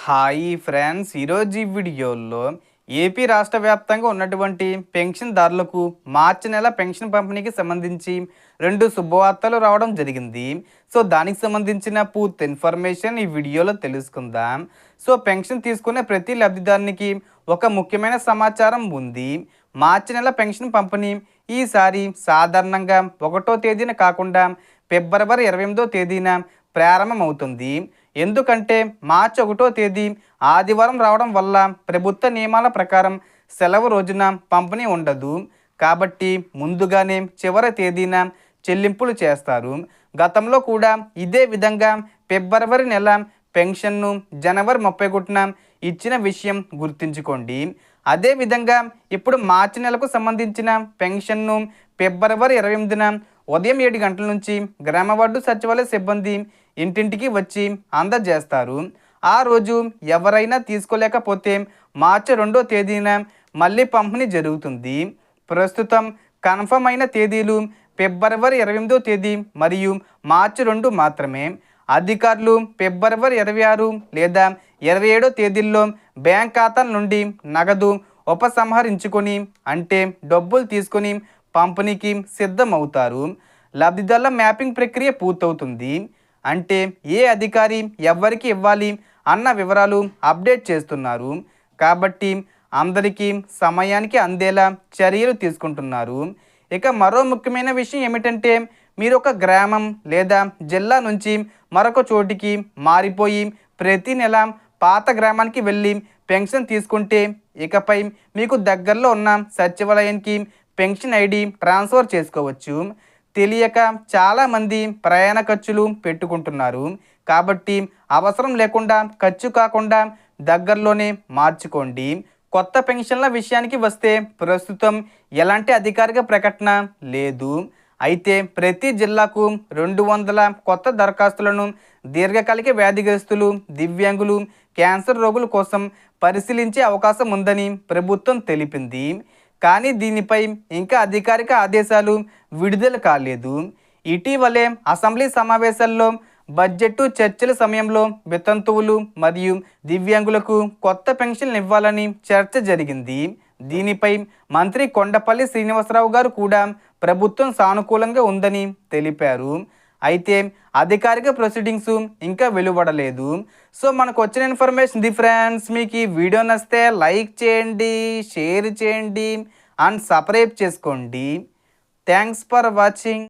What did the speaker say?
Hi friends, ఈరోజు ఈ వీడియోలో ఏపీ రాష్ట్ర వ్యాప్తంగా ఉన్నటువంటి పెన్షన్దారులకు మార్చి నెల పెన్షన్ పంపిణీకి సంబంధించి రెండు శుభవార్తలు రావడం జరిగింది. సో దానికి సంబంధించిన పూర్తి ఇన్ఫర్మేషన్ ఈ వీడియోలో తెలుసుకుందాం. సో పెన్షన్ తీసుకునే ప్రతి లబ్ధిదారునికి ఒక ముఖ్యమైన సమాచారం ఉంది. మార్చి నెల పెన్షన్ పంపిణీ ఈసారి సాధారణంగా 1వ తేదీన కాకుండా ఫిబ్రవరి 28వ తేదీన ప్రారంభమవుతుంది. ఎందుకంటే మార్చి 1వ తేదీ ఆదివారం రావడం వల్ల ప్రభుత్వ నియమాల ప్రకారం సెలవు రోజున పంపిణీ ఉండదు. కాబట్టి ముందుగానే చివరి తేదీన చెల్లింపులు చేస్తారు. గతంలో కూడా ఇదే విధంగా ఫిబ్రవరి నెల పెన్షన్ను జనవరి 31న ఇచ్చిన విషయం గుర్తుంచుకోండి. అదేవిధంగా ఇప్పుడు మార్చి నెలకు సంబంధించిన పెన్షన్ను ఫిబ్రవరి 28న ఉదయం 7 గంటల నుంచి గ్రామ వార్డు సచివాలయ సిబ్బంది ఇంటింటికి వచ్చి అందజేస్తారు. ఆ రోజు ఎవరైనా తీసుకోలేకపోతే మార్చి 2వ తేదీన మళ్ళీ పంపిణీ జరుగుతుంది. ప్రస్తుతం కన్ఫర్మ్ అయిన తేదీలు ఫిబ్రవరి 28వ తేదీ మరియు మార్చి 2 మాత్రమే. అధికారులు ఫిబ్రవరి 26 లేదా 27వ తేదీల్లో బ్యాంక్ ఖాతాల నుండి నగదు ఉపసంహరించుకొని అంటే డబ్బులు తీసుకొని పంపిణీకి సిద్ధమవుతారు. లబ్ధిదారుల మ్యాపింగ్ ప్రక్రియ పూర్తవుతుంది. అంటే ఏ అధికారి ఎవరికి ఇవ్వాలి అన్న వివరాలు అప్డేట్ చేస్తున్నారు. కాబట్టి అందరికీ సమయానికి అందేలా చర్యలు తీసుకుంటున్నారు. ఇక మరో ముఖ్యమైన విషయం ఏమిటంటే మీరు ఒక గ్రామం లేదా జిల్లా నుంచి మరొక చోటికి మారిపోయి ప్రతి నెల పాత గ్రామానికి వెళ్ళి పెన్షన్ తీసుకుంటే ఇకపై మీకు దగ్గరలో ఉన్న సచివాలయానికి పెన్షన్ ఐడి ట్రాన్స్ఫర్ చేసుకోవచ్చు. తెలియక చాలామంది ప్రయాణ ఖర్చులు పెట్టుకుంటున్నారు. కాబట్టి అవసరం లేకుండా ఖర్చు కాకుండా దగ్గరలోనే మార్చుకోండి. కొత్త పెన్షన్ల విషయానికి వస్తే ప్రస్తుతం ఎలాంటి అధికారిక ప్రకటన లేదు. అయితే ప్రతి జిల్లాకు 200 కొత్త దరఖాస్తులను దీర్ఘకాలిక వ్యాధిగ్రస్తులు, దివ్యాంగులు, క్యాన్సర్ రోగుల కోసం పరిశీలించే అవకాశం ఉందని ప్రభుత్వం తెలిపింది. కానీ దీనిపై ఇంకా అధికారిక ఆదేశాలు విడుదల కాలేదు. ఇటీవలే అసెంబ్లీ సమావేశాల్లో బడ్జెట్ చర్చల సమయంలో వితంతువులు మరియు దివ్యాంగులకు కొత్త పెన్షన్లు ఇవ్వాలని చర్చ జరిగింది. దీనిపై మంత్రి కొండపల్లి శ్రీనివాసరావు గారు కూడా ప్రభుత్వం సానుకూలంగా ఉందని తెలిపారు. అయితే అధికారిక ప్రొసీడింగ్స్ ఇంకా వెలువడలేదు. సో మనకు వచ్చిన ఇన్ఫర్మేషన్ ది ఫ్రెండ్స్. మీకు ఈ వీడియో నచ్చితే లైక్ చేయండి, షేర్ చేయండి అండ్ సబ్స్క్రైబ్ చేసుకోండి. Thanks for watching.